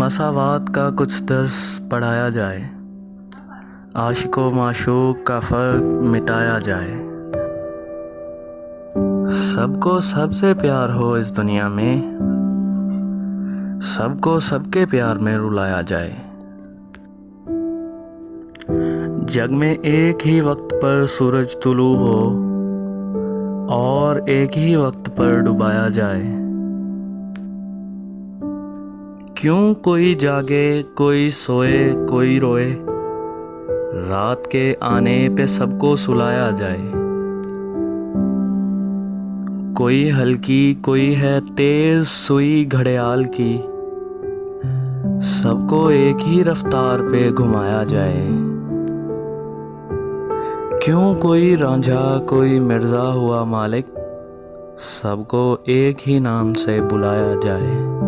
मसावात का कुछ दर्स पढ़ाया जाए, आशिको माशूक का फ़र्क मिटाया जाए। सबको सबसे प्यार हो इस दुनिया में, सबको सबके प्यार में रुलाया जाए। जग में एक ही वक्त पर सूरज तुलू हो और एक ही वक्त पर डुबाया जाए। क्यों कोई जागे, कोई सोए, कोई रोए, रात के आने पे सबको सुलाया जाए। कोई हल्की, कोई है तेज सुई घड़ियाल की, सबको एक ही रफ्तार पे घुमाया जाए। क्यों कोई रांझा, कोई मिर्ज़ा हुआ मालिक, सबको एक ही नाम से बुलाया जाए।